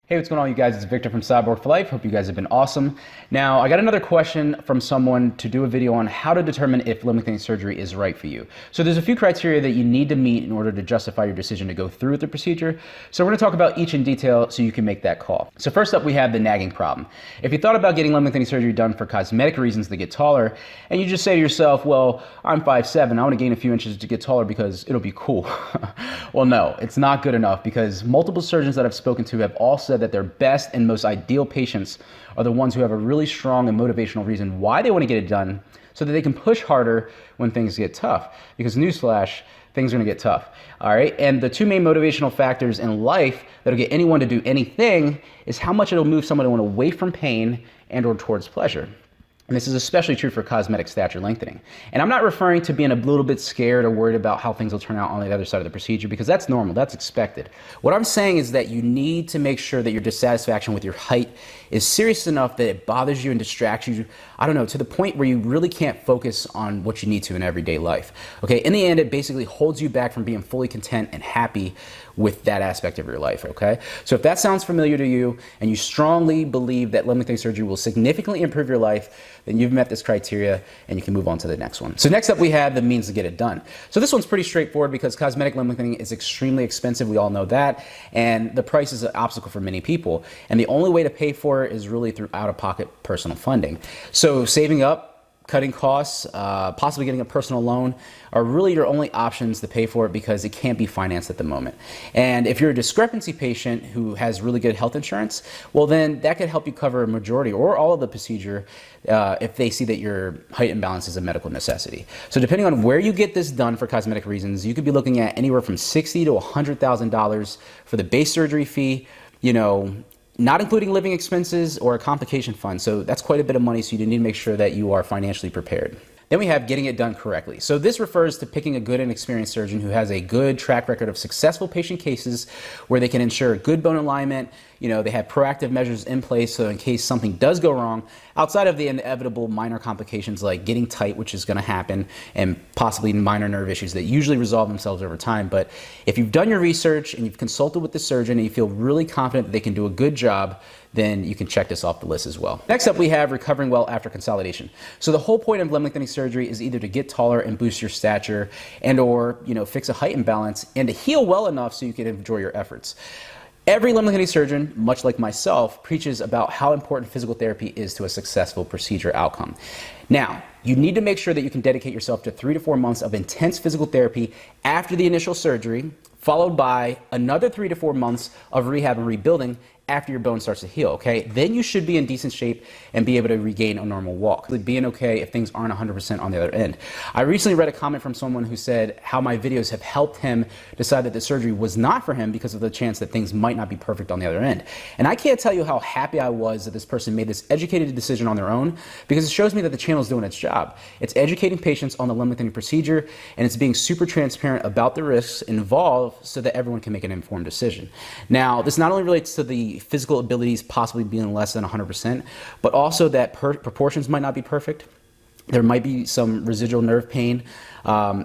Hey, what's going on, you guys? It's Victor from Cyborg for Life. Hope you guys have been awesome. Now, I got another question from someone to do a video on how to determine if limb lengthening surgery is right for you. So there's a few criteria that you need to meet in order to justify your decision to go through with the procedure. So we're going to talk about each in detail so you can make that call. So first up, we have the nagging problem. If you thought about getting limb lengthening surgery done for cosmetic reasons to get taller, and you just say to yourself, well, I'm 5'7", I want to gain a few inches to get taller because it'll be cool. Well, no, it's not good enough, because multiple surgeons that I've spoken to have all said that their best and most ideal patients are the ones who have a really strong and motivational reason why they want to get it done, so that they can push harder when things get tough. Because newsflash, things are going to get tough. All right. And the two main motivational factors in life that'll get anyone to do anything is how much it'll move someone away from pain and or towards pleasure. And this is especially true for cosmetic stature lengthening. And I'm not referring to being a little bit scared or worried about how things will turn out on the other side of the procedure, because that's normal, that's expected. What I'm saying is that you need to make sure that your dissatisfaction with your height is serious enough that it bothers you and distracts you, I don't know, to the point where you really can't focus on what you need to in everyday life. Okay, in the end, it basically holds you back from being fully content and happy with that aspect of your life, okay? So if that sounds familiar to you and you strongly believe that limb lengthening surgery will significantly improve your life, then you've met this criteria and you can move on to the next one. So next up, we have the means to get it done. So this one's pretty straightforward because cosmetic limb lengthening is extremely expensive. We all know that. And the price is an obstacle for many people. And the only way to pay for it is really through out-of-pocket personal funding. So saving up, cutting costs, possibly getting a personal loan are really your only options to pay for it, because it can't be financed at the moment. And if you're a discrepancy patient who has really good health insurance, well, then that could help you cover a majority or all of the procedure if they see that your height imbalance is a medical necessity. So depending on where you get this done for cosmetic reasons, you could be looking at anywhere from $60,000 to $100,000 for the base surgery fee, you know, not including living expenses or a complication fund. So that's quite a bit of money, so you need to make sure that you are financially prepared. Then we have getting it done correctly. So this refers to picking a good and experienced surgeon who has a good track record of successful patient cases where they can ensure good bone alignment. You know, they have proactive measures in place so in case something does go wrong, outside of the inevitable minor complications like getting tight, which is going to happen, and possibly minor nerve issues that usually resolve themselves over time. But if you've done your research and you've consulted with the surgeon and you feel really confident that they can do a good job, then you can check this off the list as well. Next up, we have recovering well after consolidation. So the whole point of limb lengthening surgery is either to get taller and boost your stature, and or, you know, fix a height imbalance, and to heal well enough so you can enjoy your efforts. Every limb lengthening surgeon, much like myself, preaches about how important physical therapy is to a successful procedure outcome. Now, you need to make sure that you can dedicate yourself to 3 to 4 months of intense physical therapy after the initial surgery, followed by another 3 to 4 months of rehab and rebuilding after your bone starts to heal, okay? Then you should be in decent shape and be able to regain a normal walk. Being okay if things aren't 100% on the other end. I recently read a comment from someone who said how my videos have helped him decide that the surgery was not for him because of the chance that things might not be perfect on the other end. And I can't tell you how happy I was that this person made this educated decision on their own, because it shows me that the channel is doing its job. It's educating patients on the limb lengthening procedure, and it's being super transparent about the risks involved so that everyone can make an informed decision. Now, this not only relates to the physical abilities possibly being less than 100%, but also that proportions might not be perfect. There might be some residual nerve pain,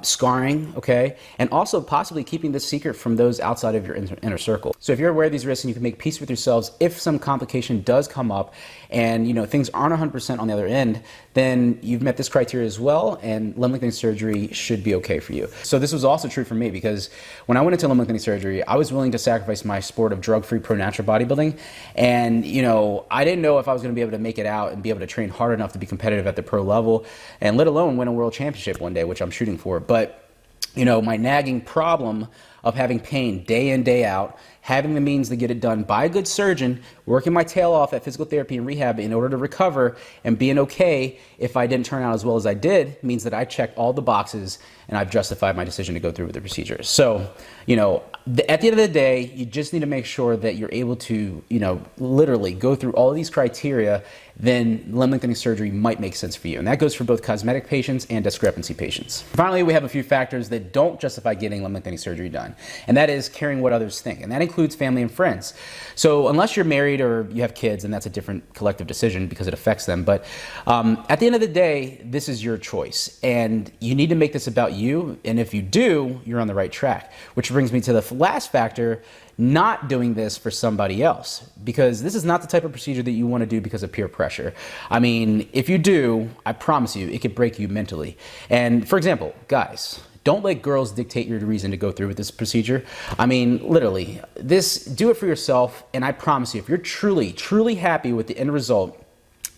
scarring, okay? And also possibly keeping this secret from those outside of your inner circle. So if you're aware of these risks and you can make peace with yourselves, if some complication does come up and, you know, things aren't 100% on the other end, then you've met this criteria as well, and limb lengthening surgery should be okay for you. So this was also true for me, because when I went into limb lengthening surgery, I was willing to sacrifice my sport of drug-free pro-natural bodybuilding. And, you know, I didn't know if I was going to be able to make it out and be able to train hard enough to be competitive at the pro level, and let alone win a world championship one day, which I'm shooting for. But, you know, my nagging problem of having pain day in, day out, having the means to get it done by a good surgeon, working my tail off at physical therapy and rehab in order to recover, and being okay if I didn't turn out as well as I did, means that I checked all the boxes and I've justified my decision to go through with the procedure. So, you know, at the end of the day, you just need to make sure that you're able to, you know, literally go through all of these criteria. Then limb lengthening surgery might make sense for you. And that goes for both cosmetic patients and discrepancy patients. Finally, we have a few factors that don't justify getting limb lengthening surgery done. And that is caring what others think. And that includes family and friends. So unless you're married or you have kids, and that's a different collective decision because it affects them. But at the end of the day, this is your choice. And you need to make this about you. And if you do, you're on the right track. Which brings me to the last factor, not doing this for somebody else, because this is not the type of procedure that you want to do because of peer pressure. I mean, if you do, I promise you, it could break you mentally. And for example, guys, don't let girls dictate your reason to go through with this procedure. I mean, literally, do it for yourself, and I promise you, if you're truly, truly happy with the end result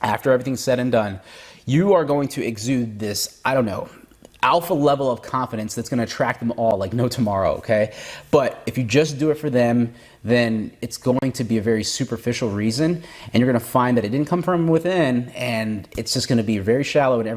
after everything's said and done, you are going to exude this, I don't know, alpha level of confidence that's going to attract them all like no tomorrow, okay? But if you just do it for them, then it's going to be a very superficial reason, and you're going to find that it didn't come from within, and it's just going to be very shallow, and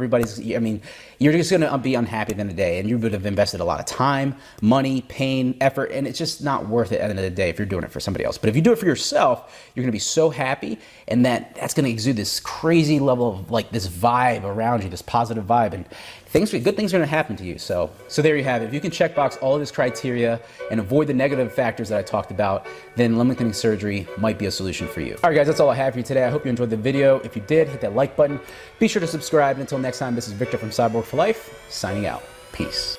you're just going to be unhappy at the end of the day, and you would have invested a lot of time, money, pain, effort, and it's just not worth it at the end of the day if you're doing it for somebody else. But if you do it for yourself, you're going to be so happy, and that's going to exude this crazy level of like this vibe around you, this positive vibe, and good things are going to happen to you. So there you have it. If you can check box all of this criteria and avoid the negative factors that I talked about, then lengthening surgery might be a solution for you. All right, guys, that's all I have for you today. I hope you enjoyed the video. If you did, hit that like button. Be sure to subscribe. And until next time, this is Victor from Cyborg for Life, signing out. Peace.